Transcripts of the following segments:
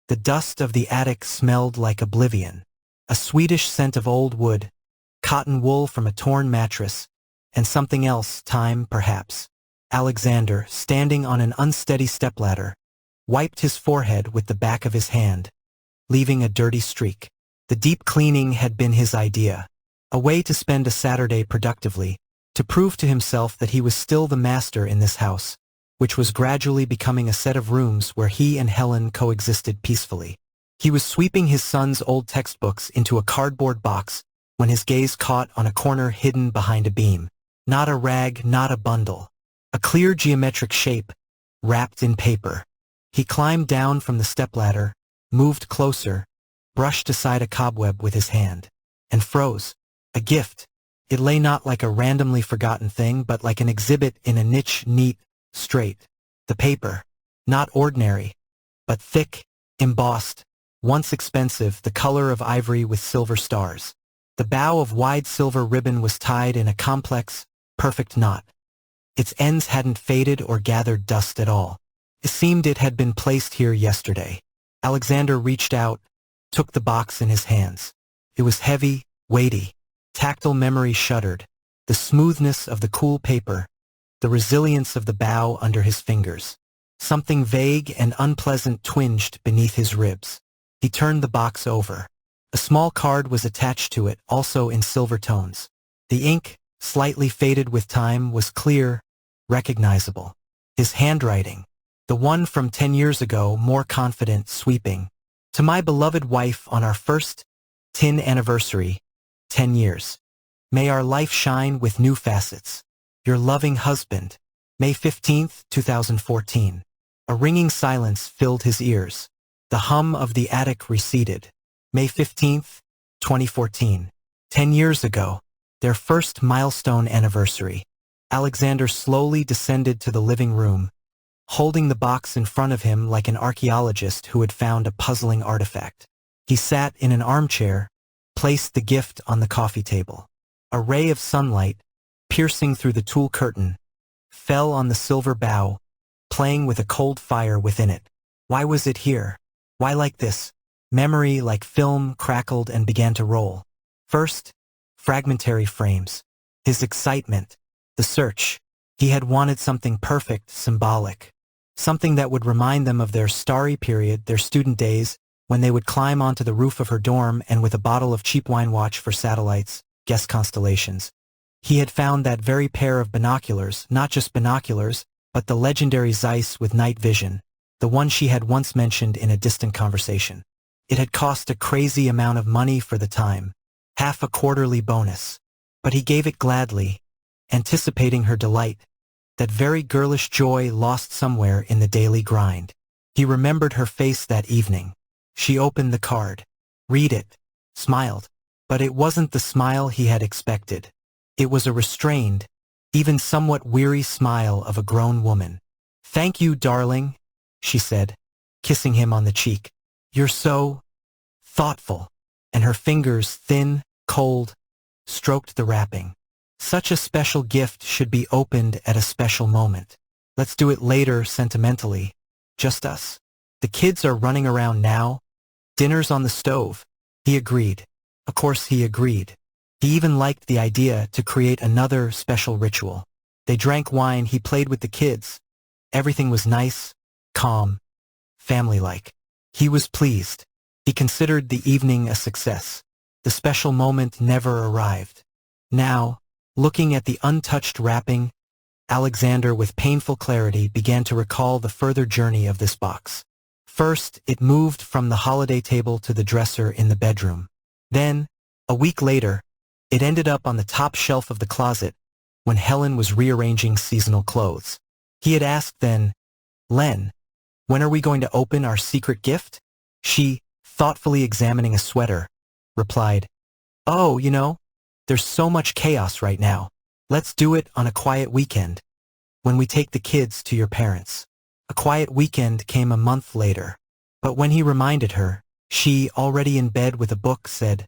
The dust of the attic smelled like oblivion. A sweetish scent of old wood, cotton wool from a torn mattress, and something else, time perhaps. Alexander, standing on an unsteady stepladder, wiped his forehead with the back of his hand, leaving a dirty streak. The deep cleaning had been his idea, a way to spend a Saturday productively, to prove to himself that he was still the master in this house, which was gradually becoming a set of rooms where he and Helen coexisted peacefully. He was sweeping his son's old textbooks into a cardboard box when his gaze caught on a corner hidden behind a beam. Not a rag, not a bundle. A clear geometric shape, wrapped in paper. He climbed down from the stepladder, moved closer, brushed aside a cobweb with his hand, and froze. A gift. It lay not like a randomly forgotten thing, but like an exhibit in a niche, neat, straight. The paper. Not ordinary, but thick, embossed, once expensive, the color of ivory with silver stars. The bow of wide silver ribbon was tied in a complex, perfect knot. Its ends hadn't faded or gathered dust at all. It seemed it had been placed here yesterday. Alexander reached out, took the box in his hands. It was heavy, weighty. Tactile memory shuddered. The smoothness of the cool paper, the resilience of the bow under his fingers. Something vague and unpleasant twinged beneath his ribs. He turned the box over. A small card was attached to it, also in silver tones. The ink, slightly faded with time, was clear, recognizable. His handwriting, the one from 10 years ago, more confident, sweeping. To my beloved wife on our first tin anniversary, 10 years. May our life shine with new facets. Your loving husband. May 15th, 2014. A ringing silence filled his ears. The hum of the attic receded. May 15th, 2014. 10 years ago. Their first milestone anniversary. Alexander slowly descended to the living room, holding the box in front of him like an archaeologist who had found a puzzling artifact. He sat in an armchair, placed the gift on the coffee table. A ray of sunlight, piercing through the tulle curtain, fell on the silver bow, playing with a cold fire within it. Why was it here? Why like this? Memory, like film, crackled and began to roll. First, fragmentary frames. His excitement. The search. He had wanted something perfect, symbolic. Something that would remind them of their starry period, their student days, when they would climb onto the roof of her dorm and with a bottle of cheap wine watch for satellites, guess constellations. He had found that very pair of binoculars, not just binoculars, but the legendary Zeiss with night vision, the one she had once mentioned in a distant conversation. It had cost a crazy amount of money for the time, half a quarterly bonus. But he gave it gladly, anticipating her delight, that very girlish joy lost somewhere in the daily grind. He remembered her face that evening. She opened the card. Read it. Smiled. But it wasn't the smile he had expected. It was a restrained, even somewhat weary smile of a grown woman. "Thank you, darling," she said, kissing him on the cheek. "You're so thoughtful." And her fingers, thin, cold, stroked the wrapping. Such a special gift should be opened at a special moment. Let's do it later, sentimentally. Just us. The kids are running around now. Dinner's on the stove. He agreed. Of course he agreed. He even liked the idea to create another special ritual. They drank wine, he played with the kids. Everything was nice, calm, family-like. He was pleased. He considered the evening a success. The special moment never arrived. Now, looking at the untouched wrapping, Alexander with painful clarity began to recall the further journey of this box. First, it moved from the holiday table to the dresser in the bedroom. Then, a week later, it ended up on the top shelf of the closet when Helen was rearranging seasonal clothes. He had asked then, "Len, when are we going to open our secret gift?" She, thoughtfully examining a sweater, replied, "Oh, there's so much chaos right now. Let's do it on a quiet weekend, when we take the kids to your parents." A quiet weekend came a month later. But when he reminded her, she, already in bed with a book, said,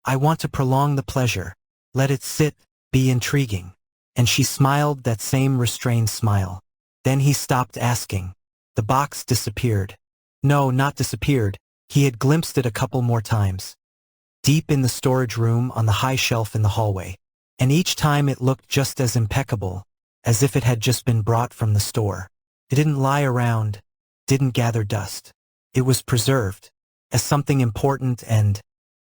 "I want to prolong the pleasure. Let it sit, be intriguing." And she smiled that same restrained smile. Then he stopped asking. The box disappeared. No, not disappeared. He had glimpsed it a couple more times. Deep in the storage room on the high shelf in the hallway. And each time it looked just as impeccable, as if it had just been brought from the store. It didn't lie around, didn't gather dust. It was preserved, as something important and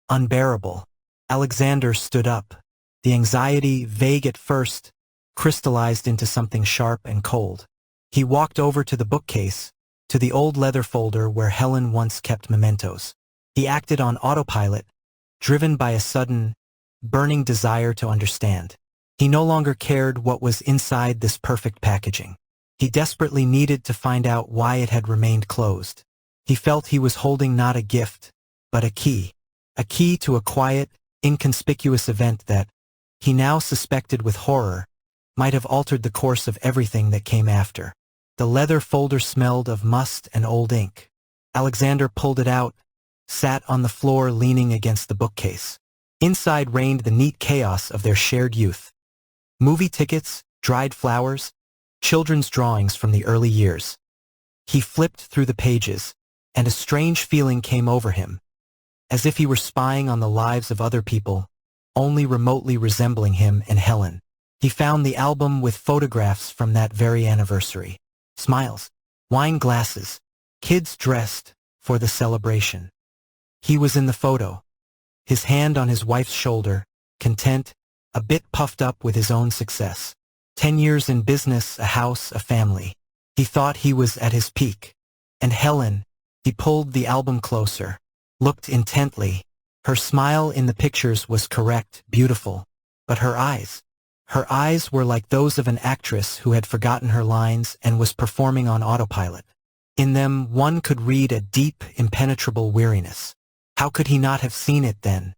unbearable. Alexander stood up. The anxiety, vague at first, crystallized into something sharp and cold. He walked over to the bookcase, to the old leather folder where Helen once kept mementos. He acted on autopilot, driven by a sudden, burning desire to understand. He no longer cared what was inside this perfect packaging. He desperately needed to find out why it had remained closed. He felt he was holding not a gift, but a key to a quiet, inconspicuous event that, he now suspected with horror, might have altered the course of everything that came after. The leather folder smelled of must and old ink. Alexander pulled it out, sat on the floor leaning against the bookcase. Inside reigned the neat chaos of their shared youth. Movie tickets, dried flowers, children's drawings from the early years. He flipped through the pages, and a strange feeling came over him, as if he were spying on the lives of other people, only remotely resembling him and Helen. He found the album with photographs from that very anniversary. Smiles, wine glasses, kids dressed for the celebration. He was in the photo, his hand on his wife's shoulder, content, a bit puffed up with his own success. 10 years in business, a house, a family. He thought he was at his peak. And Helen, he pulled the album closer, looked intently. Her smile in the pictures was correct, beautiful. But her eyes were like those of an actress who had forgotten her lines and was performing on autopilot. In them, one could read a deep, impenetrable weariness. How could he not have seen it then?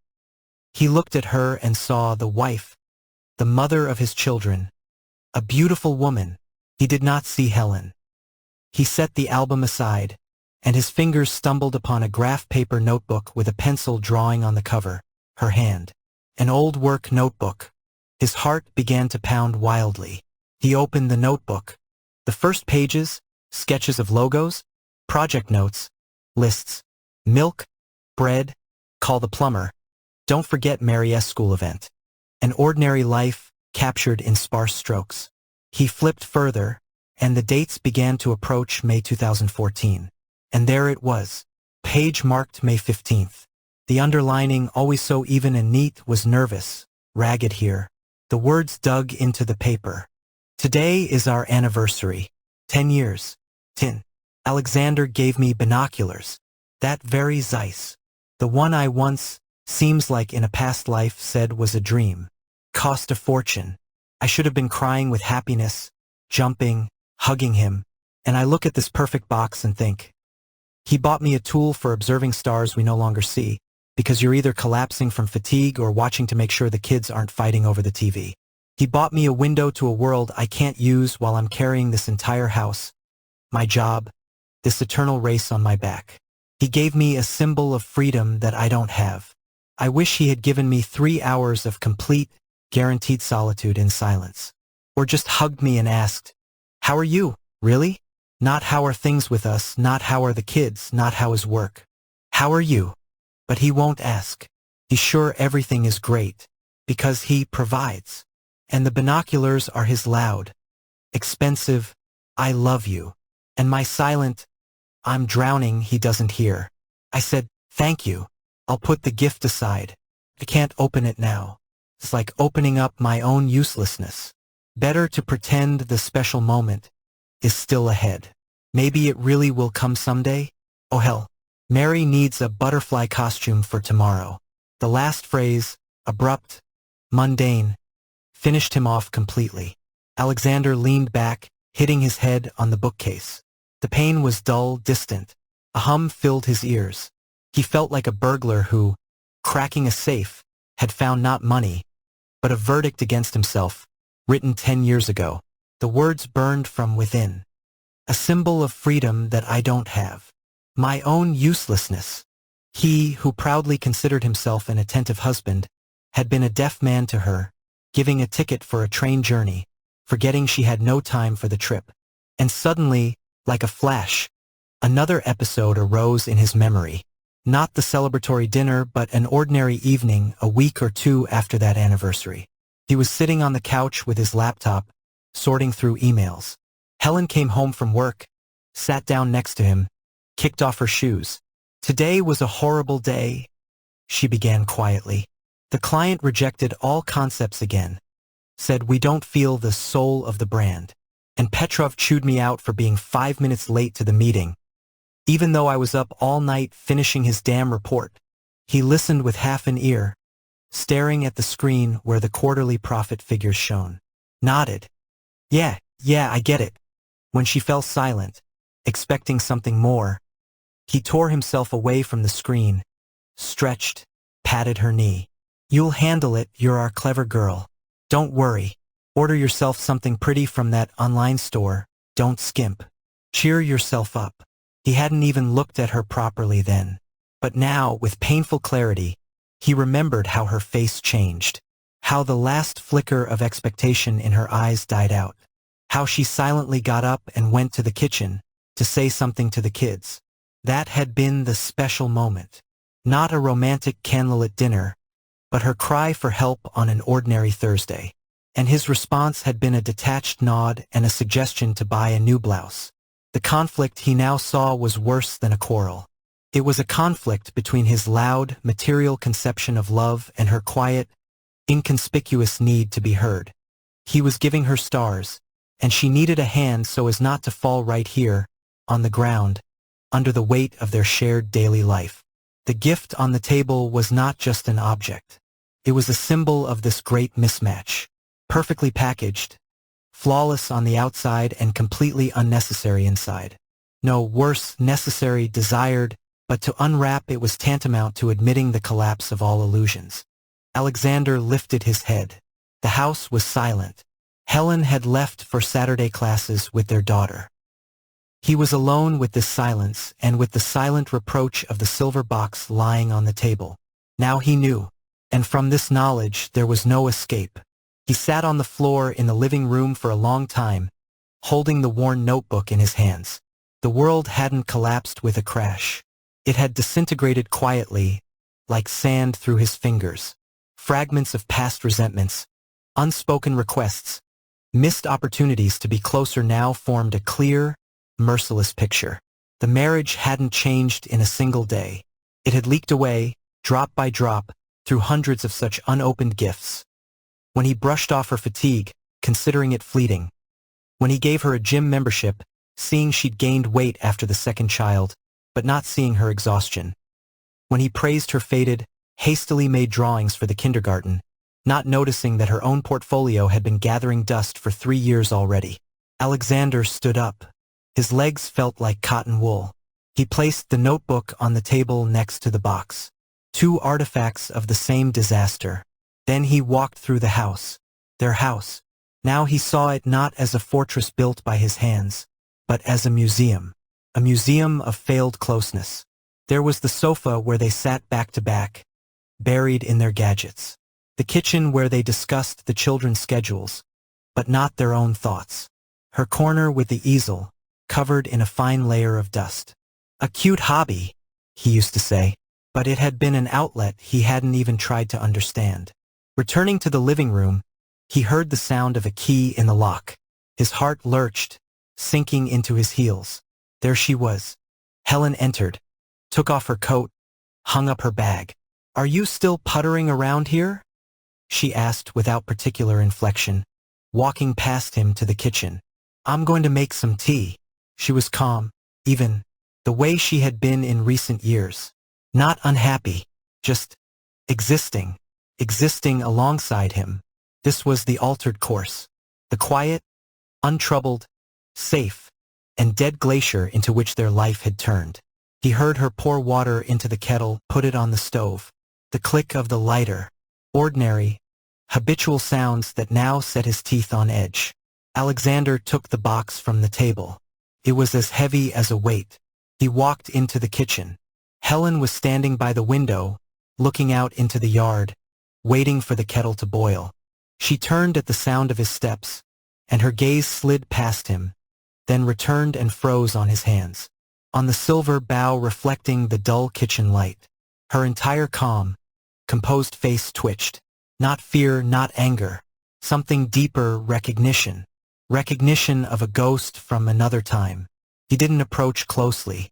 He looked at her and saw the wife, the mother of his children, a beautiful woman. He did not see Helen. He set the album aside, and his fingers stumbled upon a graph paper notebook with a pencil drawing on the cover, her hand. An old work notebook. His heart began to pound wildly. He opened the notebook. The first pages, sketches of logos, project notes, lists, milk, bread, call the plumber, don't forget Mary S. school event. An ordinary life captured in sparse strokes. He flipped further, and the dates began to approach May 2014. And there it was, page marked May 15th. The underlining, always so even and neat, was nervous, ragged here. The words dug into the paper. Today is our anniversary. 10 years. 10. Alexander gave me binoculars. That very Zeiss. The one I once, seems like in a past life, said was a dream. Cost a fortune. I should have been crying with happiness, jumping, hugging him. And I look at this perfect box and think, he bought me a tool for observing stars we no longer see, because you're either collapsing from fatigue or watching to make sure the kids aren't fighting over the TV. He bought me a window to a world I can't use while I'm carrying this entire house, my job, this eternal race on my back. He gave me a symbol of freedom that I don't have. I wish he had given me 3 hours of complete, guaranteed solitude in silence. Or just hugged me and asked, "How are you, really?" Not how are things with us, not how are the kids, not how is work. How are you? But he won't ask. He's sure everything is great, because he provides. And the binoculars are his loud, expensive, "I love you." And my silent, "I'm drowning," he doesn't hear. I said, "Thank you. I'll put the gift aside. I can't open it now. It's like opening up my own uselessness. Better to pretend the special moment is still ahead. Maybe it really will come someday. Oh hell, Mary needs a butterfly costume for tomorrow. The last phrase, abrupt, mundane, finished him off completely. Alexander leaned back, hitting his head on the bookcase. The pain was dull, distant. A hum filled his ears. He felt like a burglar who, cracking a safe, had found not money, but a verdict against himself, written 10 years ago. The words burned from within. A symbol of freedom that I don't have. My own uselessness. He, who proudly considered himself an attentive husband, had been a deaf man to her, giving a ticket for a train journey, forgetting she had no time for the trip. And suddenly, like a flash, Another episode arose in his memory. Not the celebratory dinner, but an ordinary evening a week or two after that anniversary. He was sitting on the couch with his laptop, sorting through emails. Helen came home from work, sat down next to him, kicked off her shoes. "Today was a horrible day," she began quietly. "The client rejected all concepts again. Said we don't feel the soul of the brand. And Petrov chewed me out for being 5 minutes late to the meeting. Even though I was up all night finishing his damn report." He listened with half an ear, staring at the screen where the quarterly profit figures shone. Nodded. Yeah, I get it." When she fell silent, expecting something more, he tore himself away from the screen, stretched, patted her knee. "You'll handle it, you're our clever girl. Don't worry. Order yourself something pretty from that online store. Don't skimp. Cheer yourself up." He hadn't even looked at her properly then. But now, with painful clarity, he remembered how her face changed, how the last flicker of expectation in her eyes died out, how she silently got up and went to the kitchen to say something to the kids. That had been the special moment. Not a romantic candlelit dinner, but her cry for help on an ordinary Thursday. And his response had been a detached nod and a suggestion to buy a new blouse. The conflict he now saw was worse than a quarrel. It was a conflict between his loud, material conception of love and her quiet, inconspicuous need to be heard. He was giving her stars, and she needed a hand so as not to fall right here, on the ground, under the weight of their shared daily life. The gift on the table was not just an object. It was a symbol of this great mismatch. Perfectly packaged, flawless on the outside and completely unnecessary inside. No, worse, necessary, desired, but to unwrap it was tantamount to admitting the collapse of all illusions. Alexander lifted his head. The house was silent. Helen had left for Saturday classes with their daughter. He was alone with this silence and with the silent reproach of the silver box lying on the table. Now he knew, and from this knowledge there was no escape. He sat on the floor in the living room for a long time, holding the worn notebook in his hands. The world hadn't collapsed with a crash. It had disintegrated quietly, like sand through his fingers. Fragments of past resentments, unspoken requests, missed opportunities to be closer now formed a clear, merciless picture. The marriage hadn't changed in a single day. It had leaked away, drop by drop, through hundreds of such unopened gifts. When he brushed off her fatigue, considering it fleeting. When he gave her a gym membership, seeing she'd gained weight after the second child, but not seeing her exhaustion. When he praised her faded, hastily made drawings for the kindergarten, not noticing that her own portfolio had been gathering dust for 3 years already. Alexander stood up. His legs felt like cotton wool. He placed the notebook on the table next to the box. 2 artifacts of the same disaster. Then he walked through the house. Their house. Now he saw it not as a fortress built by his hands, but as a museum. A museum of failed closeness. There was the sofa where they sat back to back, buried in their gadgets. The kitchen where they discussed the children's schedules, but not their own thoughts. Her corner with the easel, covered in a fine layer of dust. A cute hobby, he used to say, but it had been an outlet he hadn't even tried to understand. Returning to the living room, he heard the sound of a key in the lock. His heart lurched, sinking into his heels. There she was. Helen entered, took off her coat, hung up her bag. "Are you still puttering around here?" she asked without particular inflection, walking past him to the kitchen. "I'm going to make some tea." She was calm, even, the way she had been in recent years. Not unhappy, just existing alongside him. This was the altered course. The quiet, untroubled, safe, and dead glacier into which their life had turned. He heard her pour water into the kettle, put it on the stove. The click of the lighter. Ordinary, habitual sounds that now set his teeth on edge. Alexander took the box from the table. It was as heavy as a weight. He walked into the kitchen. Helen was standing by the window, looking out into the yard, waiting for the kettle to boil. She turned at the sound of his steps, and her gaze slid past him, then returned and froze on his hands. on the silver bow reflecting the dull kitchen light. Her entire calm, composed face twitched. Not fear, not anger. Something deeper, recognition. Recognition of a ghost from another time. He didn't approach closely.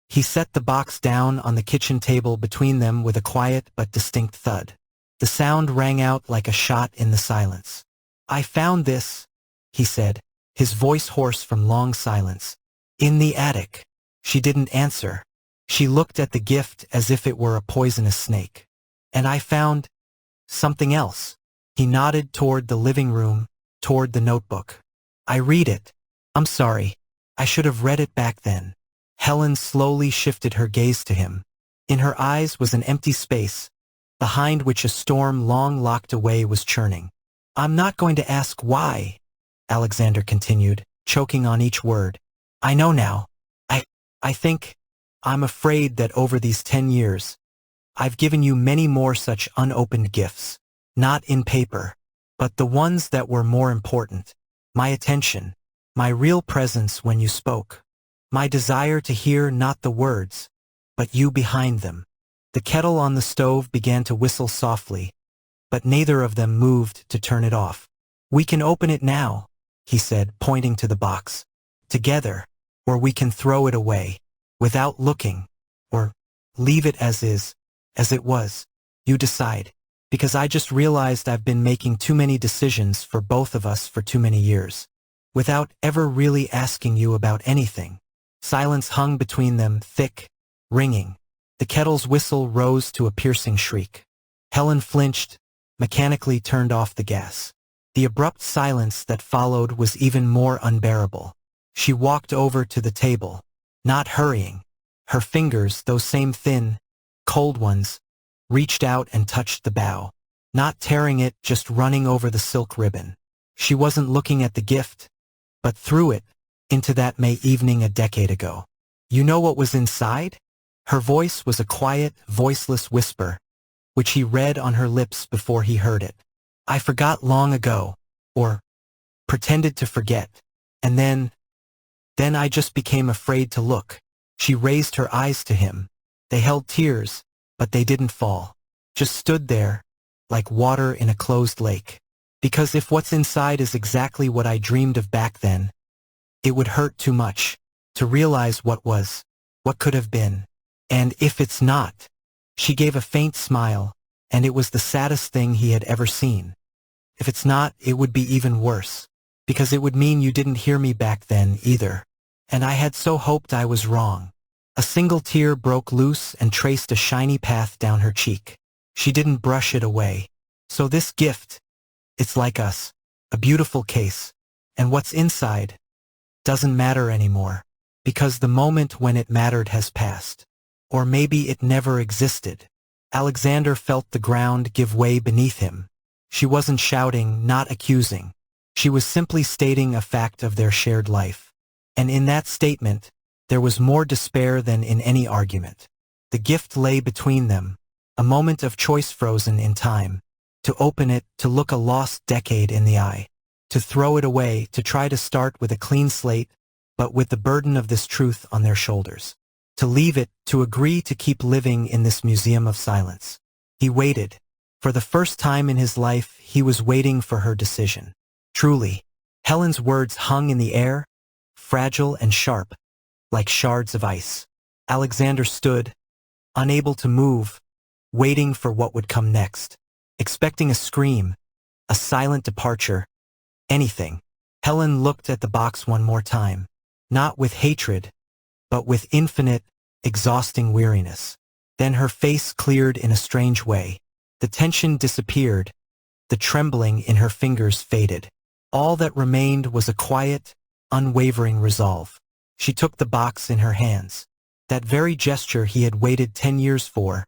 He set the box down on the kitchen table between them with a quiet but distinct thud. The sound rang out like a shot in the silence. "I found this," he said, his voice hoarse from long silence. "In the attic." She didn't answer. She looked at the gift as if it were a poisonous snake. "And I found something else." He nodded toward the living room, toward the notebook. "I read it. I'm sorry. I should have read it back then." Helen slowly shifted her gaze to him. In her eyes was an empty space, behind which a storm long locked away was churning. "I'm not going to ask why," Alexander continued, choking on each word. "I know now. I think, I'm afraid that over these 10 years, I've given you many more such unopened gifts. Not in paper, but the ones that were more important. My attention, my real presence when you spoke. My desire to hear not the words, but you behind them." The kettle on the stove began to whistle softly, but neither of them moved to turn it off. "We can open it now," he said, pointing to the box. "Together, or we can throw it away, without looking, or leave it as is, as it was. You decide, because I just realized I've been making too many decisions for both of us for too many years, without ever really asking you about anything." Silence hung between them, thick, ringing. The kettle's whistle rose to a piercing shriek. Helen flinched, mechanically turned off the gas. The abrupt silence that followed was even more unbearable. She walked over to the table, not hurrying. Her fingers, those same thin, cold ones, reached out and touched the bow. Not tearing it, just running over the silk ribbon. She wasn't looking at the gift, but through it, into that May evening a decade ago. "You know what was inside?" Her voice was a quiet, voiceless whisper, which he read on her lips before he heard it. "I forgot long ago, or pretended to forget, and then I just became afraid to look." She raised her eyes to him. They held tears, but they didn't fall. Just stood there, like water in a closed lake. "Because if what's inside is exactly what I dreamed of back then, it would hurt too much to realize what was, what could have been. And if it's not," she gave a faint smile, and it was the saddest thing he had ever seen. "If it's not, it would be even worse, because it would mean you didn't hear me back then either. And I had so hoped I was wrong." A single tear broke loose and traced a shiny path down her cheek. She didn't brush it away. "So this gift, it's like us, a beautiful case, and what's inside doesn't matter anymore, because the moment when it mattered has passed. Or maybe it never existed." Alexander felt the ground give way beneath him. She wasn't shouting, not accusing. She was simply stating a fact of their shared life. And in that statement, there was more despair than in any argument. The gift lay between them, a moment of choice frozen in time. To open it, to look a lost decade in the eye. To throw it away, to try to start with a clean slate, but with the burden of this truth on their shoulders. To leave it, to agree to keep living in this museum of silence. He waited. For the first time in his life, he was waiting for her decision. Truly, Helen's words hung in the air, fragile and sharp, like shards of ice. Alexander stood, unable to move, waiting for what would come next, expecting a scream, a silent departure, anything. Helen looked at the box one more time, not with hatred, but with infinite, exhausting weariness. Then her face cleared in a strange way. The tension disappeared, the trembling in her fingers faded. All that remained was a quiet, unwavering resolve. She took the box in her hands, that very gesture he had waited 10 years for,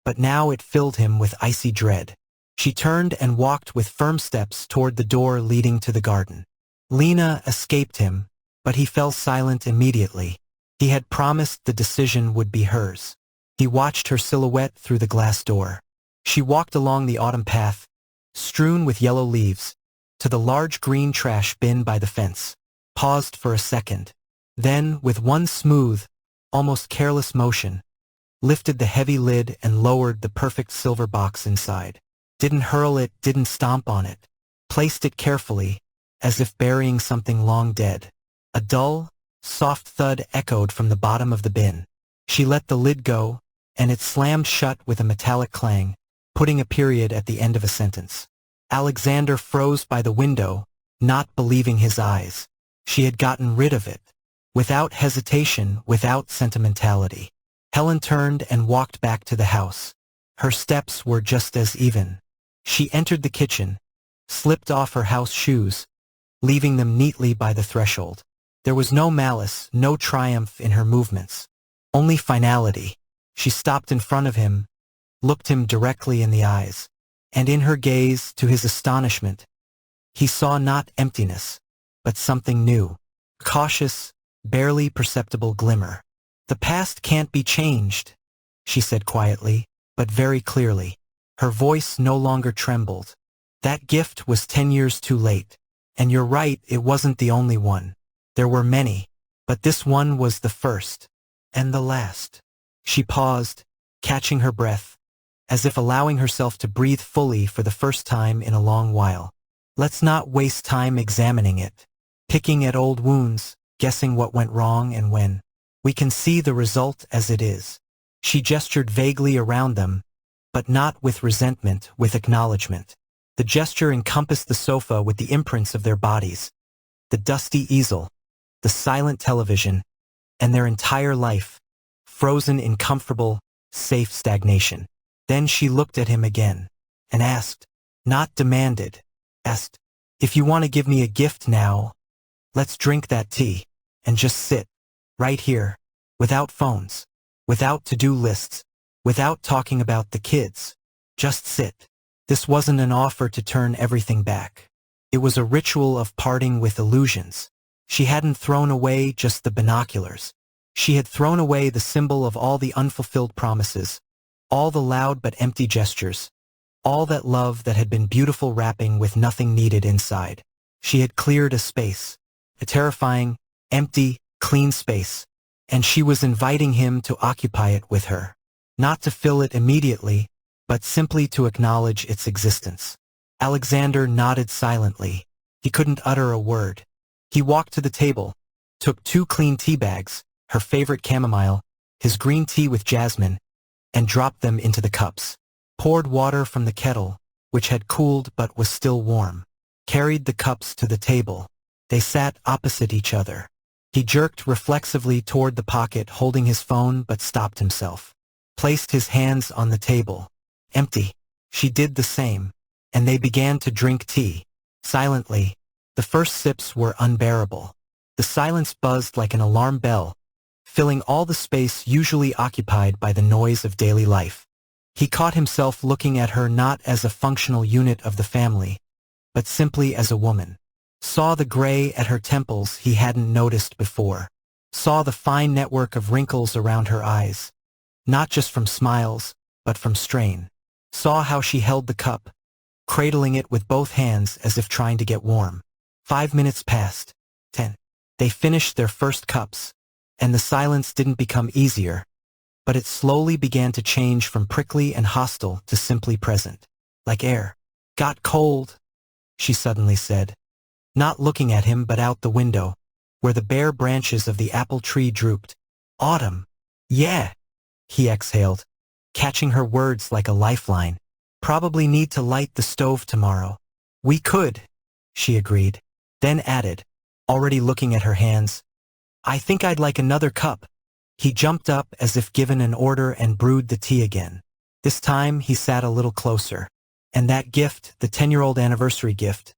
but now it filled him with icy dread. She turned and walked with firm steps toward the door leading to the garden. Lena escaped him, but he fell silent immediately. He had promised the decision would be hers. He watched her silhouette through the glass door. She walked along the autumn path, strewn with yellow leaves, to the large green trash bin by the fence, paused for a second. Then, with one smooth, almost careless motion, lifted the heavy lid and lowered the perfect silver box inside. Didn't hurl it, didn't stomp on it. Placed it carefully, as if burying something long dead. A dull, soft thud echoed from the bottom of the bin. She let the lid go, and it slammed shut with a metallic clang, putting a period at the end of a sentence. Alexander froze by the window, not believing his eyes. She had gotten rid of it. Without hesitation, without sentimentality. Helen turned and walked back to the house. Her steps were just as even. She entered the kitchen, slipped off her house shoes, leaving them neatly by the threshold. There was no malice, no triumph in her movements. Only finality. She stopped in front of him, looked him directly in the eyes, and in her gaze, to his astonishment, he saw not emptiness, but something new. Cautious, barely perceptible glimmer. "The past can't be changed," she said quietly, but very clearly. Her voice no longer trembled. "That gift was 10 years too late. And you're right, it wasn't the only one. There were many, but this one was the first. And the last." She paused, catching her breath, as if allowing herself to breathe fully for the first time in a long while. "Let's not waste time examining it, picking at old wounds, guessing what went wrong and when. We can see the result as it is." She gestured vaguely around them, but not with resentment, with acknowledgement. The gesture encompassed the sofa with the imprints of their bodies, the dusty easel, the silent television, and their entire life, frozen in comfortable, safe stagnation. Then she looked at him again, and asked, not demanded, asked, "If you want to give me a gift now, let's drink that tea, and just sit, right here, without phones, without to-do lists, without talking about the kids. Just sit." This wasn't an offer to turn everything back. It was a ritual of parting with illusions. She hadn't thrown away just the binoculars. She had thrown away the symbol of all the unfulfilled promises, all the loud but empty gestures, all that love that had been beautiful wrapping with nothing needed inside. She had cleared a space, a terrifying, empty, clean space, and she was inviting him to occupy it with her. Not to fill it immediately, but simply to acknowledge its existence. Alexander nodded silently. He couldn't utter a word. He walked to the table, took 2 clean tea bags, her favorite chamomile, his green tea with jasmine, and dropped them into the cups. Poured water from the kettle, which had cooled but was still warm. Carried the cups to the table. They sat opposite each other. He jerked reflexively toward the pocket holding his phone but stopped himself. Placed his hands on the table. Empty. She did the same, and they began to drink tea. Silently. The first sips were unbearable. The silence buzzed like an alarm bell, filling all the space usually occupied by the noise of daily life. He caught himself looking at her not as a functional unit of the family, but simply as a woman. Saw the gray at her temples he hadn't noticed before. Saw the fine network of wrinkles around her eyes, not just from smiles, but from strain. Saw how she held the cup, cradling it with both hands as if trying to get warm. 5 minutes passed. 10. They finished their first cups, and the silence didn't become easier, but it slowly began to change from prickly and hostile to simply present, like air. "Got cold," she suddenly said, not looking at him but out the window, where the bare branches of the apple tree drooped. "Autumn." "Yeah," he exhaled, catching her words like a lifeline. "Probably need to light the stove tomorrow." "We could," she agreed, then added, already looking at her hands, "I think I'd like another cup." He jumped up as if given an order and brewed the tea again. This time he sat a little closer, and that gift, the 10-year-old anniversary gift,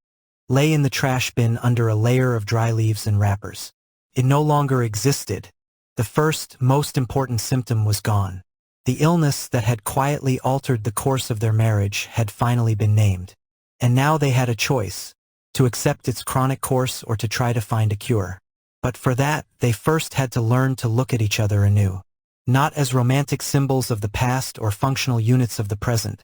lay in the trash bin under a layer of dry leaves and wrappers. It no longer existed. The first, most important symptom was gone. The illness that had quietly altered the course of their marriage had finally been named. And now they had a choice, to accept its chronic course or to try to find a cure. But for that, they first had to learn to look at each other anew. Not as romantic symbols of the past or functional units of the present,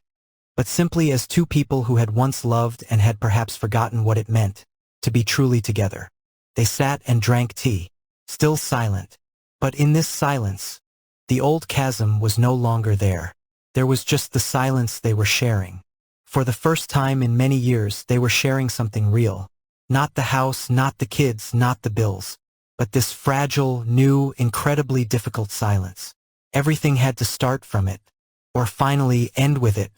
but simply as 2 people who had once loved and had perhaps forgotten what it meant to be truly together. They sat and drank tea, still silent, But in this silence, the old chasm was no longer there. There was just the silence they were sharing. For the first time in many years, they were sharing something real. Not the house, not the kids, not the bills, but this fragile, new, incredibly difficult silence. Everything had to start from it, or finally end with it,